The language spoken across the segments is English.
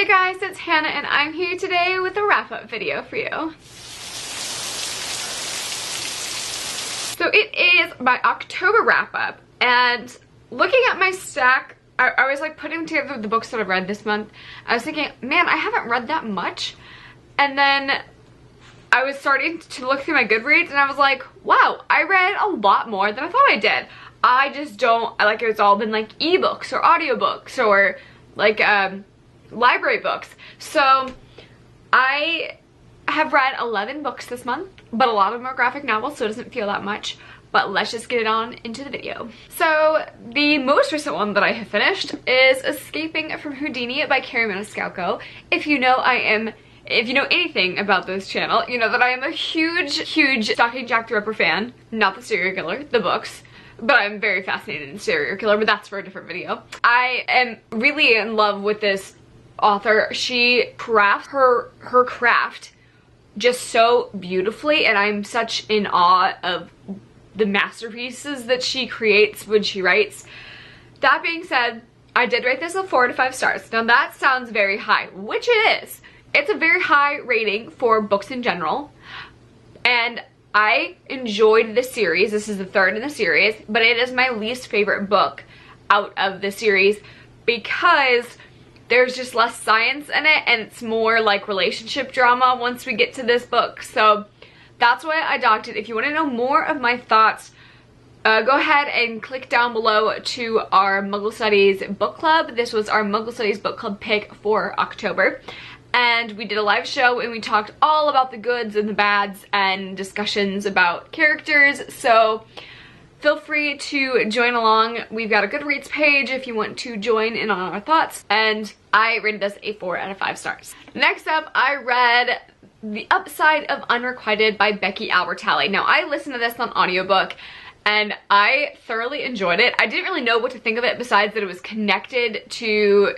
Hey guys, it's Hannah and I'm here today with a wrap-up video for you. So it is my October wrap-up, and looking at my stack, I was like putting together the books that I've read this month. I was thinking, man, I haven't read that much. And then I was starting to look through my Goodreads and I was like, wow, I read a lot more than I thought I did. I just don't, like, it's all been like ebooks or audiobooks or like library books. So I have read 11 books this month, but a lot of them are graphic novels, so it doesn't feel that much. But let's just get it on into the video. So the most recent one that I have finished is Escaping from Houdini by Carrie Maniscalco. If you know anything about this channel, you know that I am a huge Stalking Jack the Ripper fan. Not the serial killer, the books. But I'm very fascinated in serial killer, but that's for a different video. I am really in love with this author. She crafts her craft just so beautifully, and I'm such in awe of the masterpieces that she creates when she writes. That being said, I did rate this a 4 to 5 stars. Now that sounds very high, which it is. It's a very high rating for books in general, and I enjoyed the series. This is the third in the series, but it is my least favorite book out of the series because there's just less science in it and it's more like relationship drama once we get to this book. So that's why I docked it. If you want to know more of my thoughts, go ahead and click down below to our Muggle Studies book club. This was our Muggle Studies book club pick for October. And we did a live show and we talked all about the goods and the bads and discussions about characters. So feel free to join along. We've got a Goodreads page if you want to join in on our thoughts. And I rated this a 4 out of 5 stars. Next up, I read The Upside of Unrequited by Becky Albertalli. Now, I listened to this on audiobook and I thoroughly enjoyed it. I didn't really know what to think of it besides that it was connected to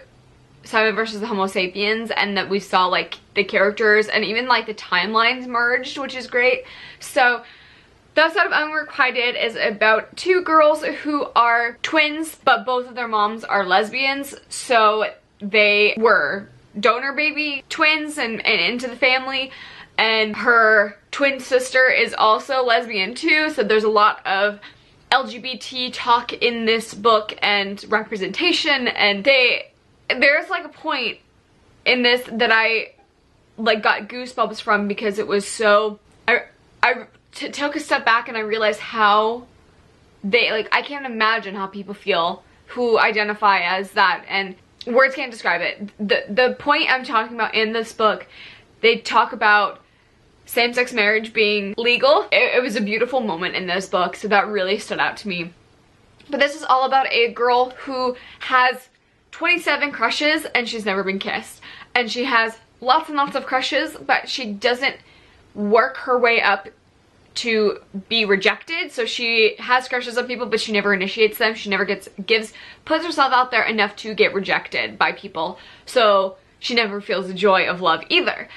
Simon versus the Homo sapiens and that we saw like the characters and even like the timelines merged, which is great. So The Upside of Unrequited is about two girls who are twins, but both of their moms are lesbians. So they were donor baby twins and into the family, and her twin sister is also lesbian too. So there's a lot of LGBT talk in this book and representation, and there's like a point in this that I like got goosebumps from because it was so, I took a step back and I realized how I can't imagine how people feel who identify as that, and words can't describe it. The point I'm talking about in this book, they talk about same-sex marriage being legal. It was a beautiful moment in this book, so that really stood out to me. But this is all about a girl who has 27 crushes and she's never been kissed. And she has lots and lots of crushes, but she doesn't work her way up to be rejected. So she has crushes on people, but she never initiates them. She never puts herself out there enough to get rejected by people. So she never feels the joy of love either.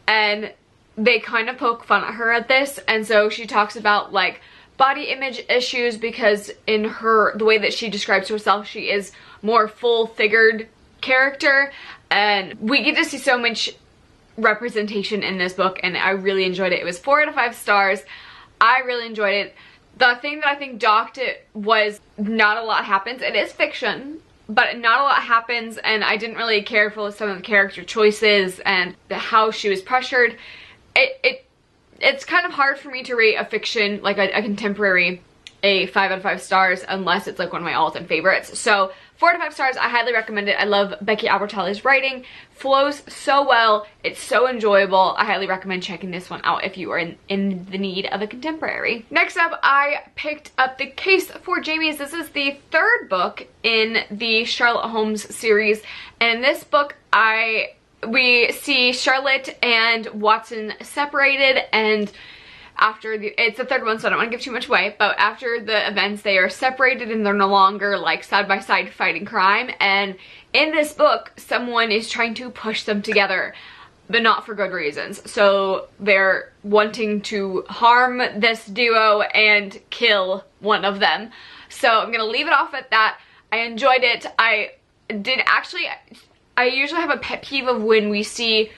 And they kind of poke fun at her at this. And so she talks about like body image issues because in the way that she describes herself, she is more full-figured character, and we get to see so much representation in this book, and I really enjoyed it. It was 4 out of 5 stars. I really enjoyed it. The thing that I think docked it was not a lot happens. It is fiction, but not a lot happens, and I didn't really care for some of the character choices and how she was pressured. It's kind of hard for me to rate a fiction, like a contemporary, a 5 out of 5 stars unless it's like one of my all-time favorites. So 4 out of 5 stars, I highly recommend it. I love Becky Albertalli's writing. Flows so well. It's so enjoyable. I highly recommend checking this one out if you are in the need of a contemporary. Next up, I picked up The Case for Jamies. This is the third book in the Sherlock Holmes series. And in this book, we see Charlotte and Watson separated, and it's the third one, so I don't want to give too much away, but after the events, they are separated and they're no longer like side by side fighting crime. And in this book, someone is trying to push them together, but not for good reasons. So they're wanting to harm this duo and kill one of them. So I'm gonna leave it off at that. I enjoyed it. I I usually have a pet peeve of when we see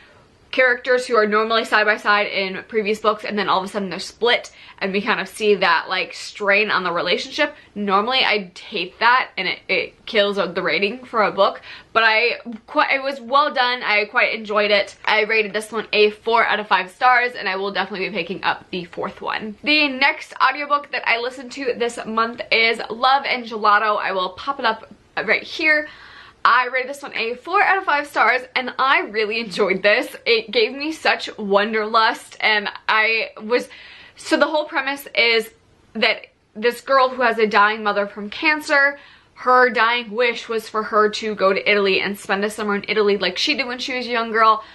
characters who are normally side by side in previous books and then all of a sudden they're split and we kind of see that like strain on the relationship. Normally I hate that and it kills the rating for a book, but it was well done. I quite enjoyed it. I rated this one a 4 out of 5 stars and I will definitely be picking up the 4th one. The next audiobook that I listened to this month is Love and Gelato. I will pop it up right here. I rated this one a 4 out of 5 stars and I really enjoyed this. It gave me such wanderlust and so the whole premise is that this girl who has a dying mother from cancer, her dying wish was for her to go to Italy and spend a summer in Italy like she did when she was a young girl.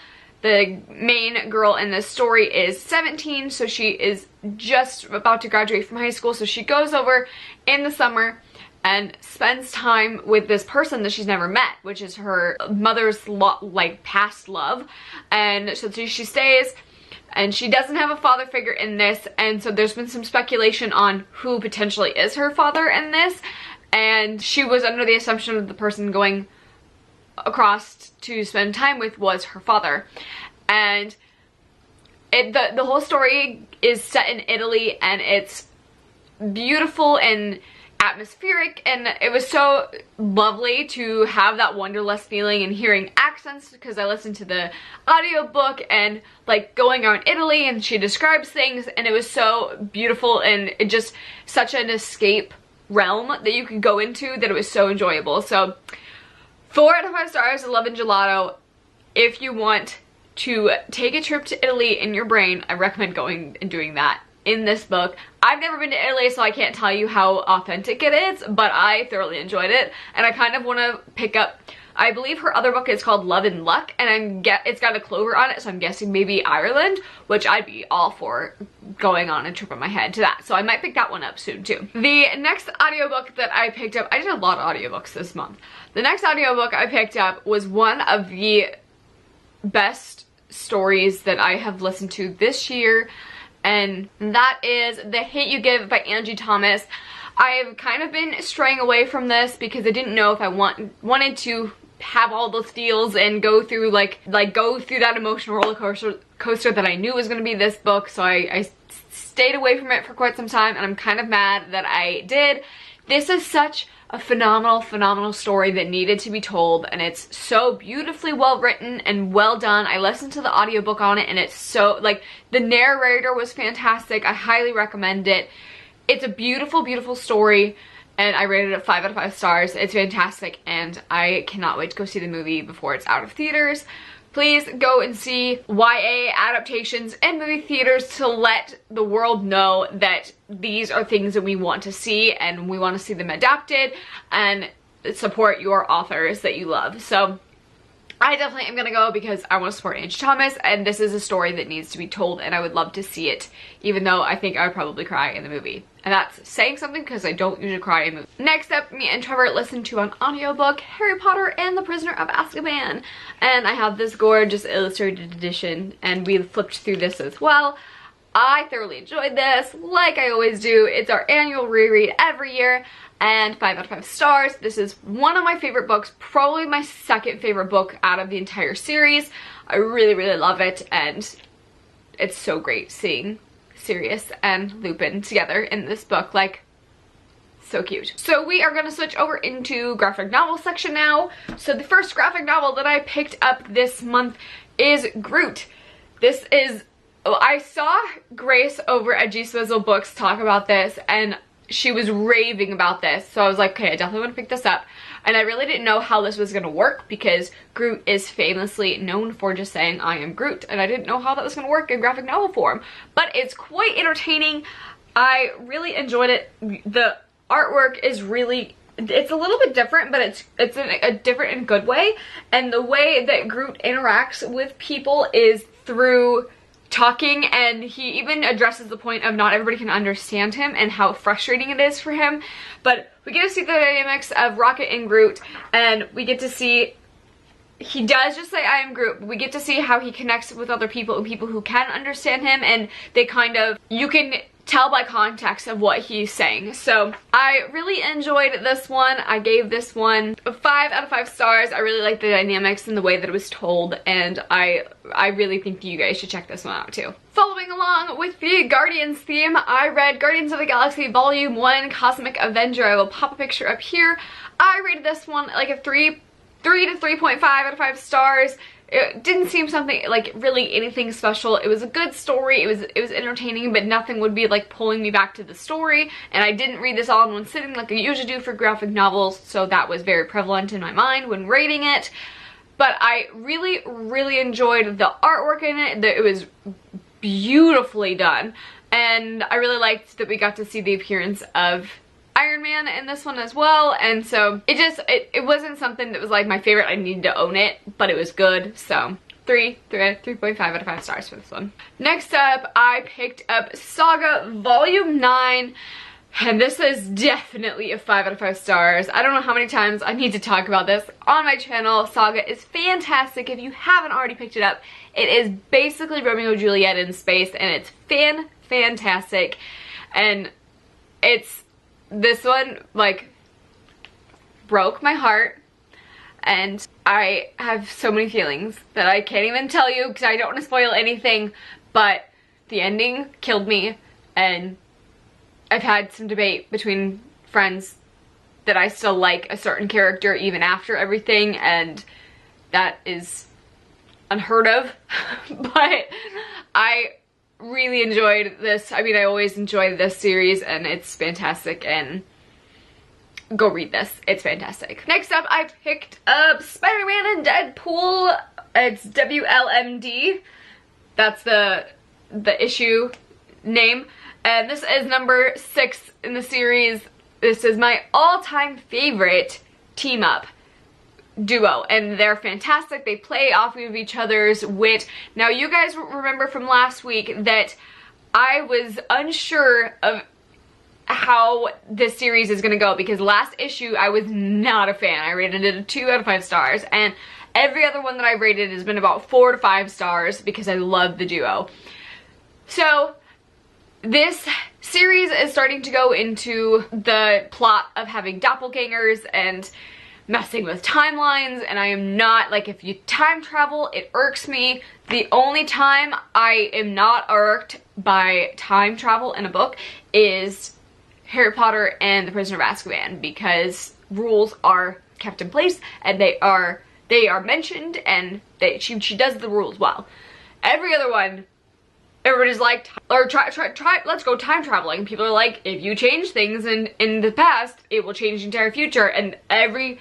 The main girl in this story is 17, so she is just about to graduate from high school, so she goes over in the summer and spends time with this person that she's never met, which is her mother's past love. And so she stays, and she doesn't have a father figure in this, and so there's been some speculation on who potentially is her father in this, and she was under the assumption of the person going across to spend time with was her father. And the whole story is set in Italy, and it's beautiful and atmospheric, and it was so lovely to have that wanderlust feeling and hearing accents, because I listened to the audiobook and like going around Italy and she describes things, and it was so beautiful and it just such an escape realm that you could go into that it was so enjoyable. So 4 out of 5 stars, Love and Gelato. If you want to take a trip to Italy in your brain, I recommend going and doing that in this book. I've never been to Italy, so I can't tell you how authentic it is, but I thoroughly enjoyed it, and I kind of want to pick up, I believe her other book is called Love and Luck, and it's got a clover on it, so I'm guessing maybe Ireland, which I'd be all for going on a trip in my head to that, so I might pick that one up soon too. The next audiobook that I picked up, I did a lot of audiobooks this month. The next audiobook I picked up was one of the best stories that I have listened to this year, and that is The Hate U Give by Angie Thomas. I've kind of been straying away from this because I didn't know if I wanted to have all those feels and go through go through that emotional roller coaster that I knew was going to be this book, so I stayed away from it for quite some time, and I'm kind of mad that I did. This is such a phenomenal story that needed to be told, and it's so beautifully well written and well done. I listened to the audiobook on it, and it's so, the narrator was fantastic. I highly recommend it. It's a beautiful story, and I rated it 5 out of 5 stars. It's fantastic, and I cannot wait to go see the movie before it's out of theaters. Please go and see YA adaptations in movie theaters to let the world know that these are things that we want to see, and we want to see them adapted, and support your authors that you love. So I definitely am gonna go because I want to support Angie Thomas, and this is a story that needs to be told, and I would love to see it, even though I think I would probably cry in the movie. And that's saying something because I don't usually cry in movies. Next up, me and Trevor listened to an audiobook, Harry Potter and the Prisoner of Azkaban. And I have this gorgeous illustrated edition, and we flipped through this as well. I thoroughly enjoyed this, like I always do. It's our annual reread every year, and 5 out of 5 stars. This is one of my favorite books, probably my second favorite book out of the entire series. I really love it, and it's so great seeing Sirius and Lupin together in this book, so cute. So we are gonna switch over into graphic novel section now. So the first graphic novel that I picked up this month is Groot. This is, I saw Grace over at G Swizzle Books talk about this, and she was raving about this, so I was like, okay, I definitely want to pick this up. And I really didn't know how this was going to work because Groot is famously known for just saying, I am Groot, and I didn't know how that was going to work in graphic novel form. But it's quite entertaining. I really enjoyed it. The artwork is really, it's a little bit different, but it's in a different and good way. And the way that Groot interacts with people is through talking, and he even addresses the point of not everybody can understand him and how frustrating it is for him. But we get to see the dynamics of Rocket and Groot, and we get to see, he does just say I am Groot, but we get to see how he connects with other people and people who can understand him, and they kind of, you can tell by context of what he's saying. So I really enjoyed this one. I gave this one a 5 out of 5 stars. I really liked the dynamics and the way that it was told, and I really think you guys should check this one out too. Following along with the Guardians theme, I read Guardians of the Galaxy Volume 1 Cosmic Avenger. I will pop a picture up here. I rated this one like a 3 to 3.5 out of 5 stars. It didn't seem something like really anything special. It was a good story. It was entertaining, but nothing would be like pulling me back to the story. And I didn't read this all in one sitting like I usually do for graphic novels, so that was very prevalent in my mind when rating it. But I really enjoyed the artwork in it. It was beautifully done, and I really liked that we got to see the appearance of Iron Man in this one as well, and so it wasn't something that was like my favorite. I needed to own it, but it was good. So 3.5 out of 5 stars for this one. Next up, I picked up Saga Volume 9, and this is definitely a 5 out of 5 stars. I don't know how many times I need to talk about this on my channel. Saga is fantastic. If you haven't already picked it up, it is basically Romeo and Juliet in space, and it's fantastic. And this one, like, broke my heart, and I have so many feelings that I can't even tell you because I don't want to spoil anything, but the ending killed me, and I've had some debate between friends that I still like a certain character even after everything, and that is unheard of. But I really enjoyed this. I mean, I always enjoy this series, and it's fantastic, and go read this. It's fantastic. Next up, I picked up Spider-Man and Deadpool. It's WLMD. That's the issue name. And this is number 6 in the series. This is my all-time favorite team-up duo, and they're fantastic. They play off of each other's wit. Now, you guys remember from last week that I was unsure of how this series is gonna go, because last issue I was not a fan. I rated it a 2 out of 5 stars, and every other one that I rated has been about 4 to 5 stars because I love the duo. So this series is starting to go into the plot of having doppelgangers and messing with timelines, and I am not, like, if you time travel, it irks me. The only time I am not irked by time travel in a book is Harry Potter and the Prisoner of Azkaban, because rules are kept in place, and they are mentioned, and she does the rules well. Every other one, everybody's like, or try, let's go time traveling. People are like, if you change things in the past, it will change the entire future, and every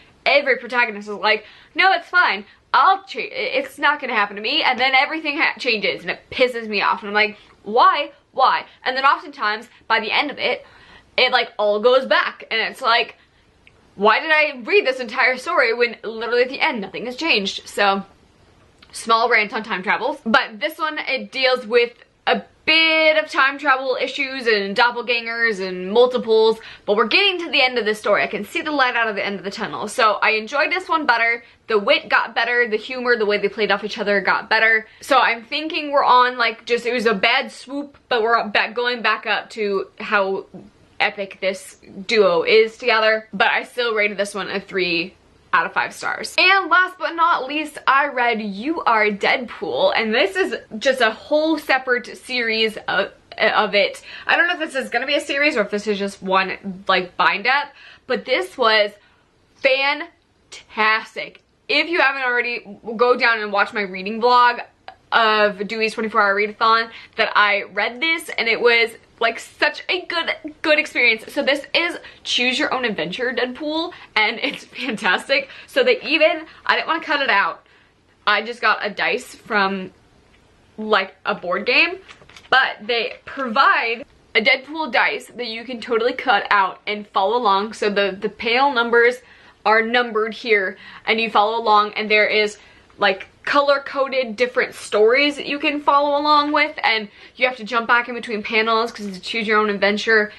protagonist is like, no, it's fine, I'll change, it's not gonna happen to me, and then everything changes, and it pisses me off, and I'm like, why? And then oftentimes, by the end of it like all goes back, and it's like, why did I read this entire story when literally at the end nothing has changed? So, small rant on time travels. But this one, it deals with a bit of time travel issues and doppelgangers and multiples, but we're getting to the end of this story. I can see the light out of the end of the tunnel. So I enjoyed this one better. The wit got better, the humor, the way they played off each other got better. So I'm thinking we're on, like, just, it was a bad swoop, but we're going back up to how epic this duo is together. But I still rated this one a 3 out of 5 stars. And last but not least, I read You Are Deadpool, and this is just a whole separate series of it. I don't know if this is gonna be a series or if this is just one, like, bind-up, but this was fantastic. If you haven't already, go down and watch my reading vlog of Dewey's 24-hour readathon that I read this, and it was like such a good experience. So this is Choose Your Own Adventure Deadpool, and it's fantastic. So they even, I didn't want to cut it out. I just got a dice from like a board game, but they provide a Deadpool dice that you can totally cut out and follow along. So the panel numbers are numbered here, and you follow along, and there is like color-coded different stories that you can follow along with, and you have to jump back in between panels because it's a choose your own adventure.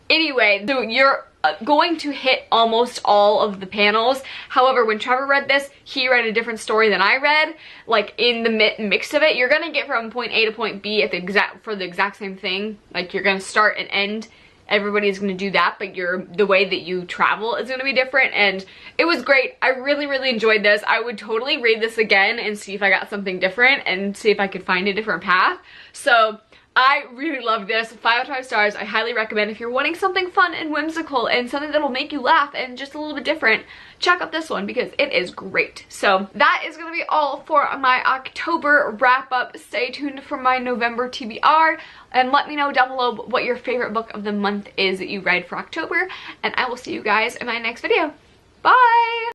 Anyway, so you're going to hit almost all of the panels. However, when Trevor read this, he read a different story than I read. Like in the mix of it, you're gonna get from point A to point B at for the exact same thing. Like you're gonna start and end. Everybody's gonna do that, but the way that you travel is gonna be different, and it was great. I really, really enjoyed this. I would totally read this again and see if I got something different and see if I could find a different path. So I really love this. 5 out of 5 stars. I highly recommend if you're wanting something fun and whimsical and something that'll make you laugh and just a little bit different, check out this one because it is great. So that is going to be all for my October wrap up. Stay tuned for my November TBR and let me know down below what your favorite book of the month is that you read for October, and I will see you guys in my next video. Bye!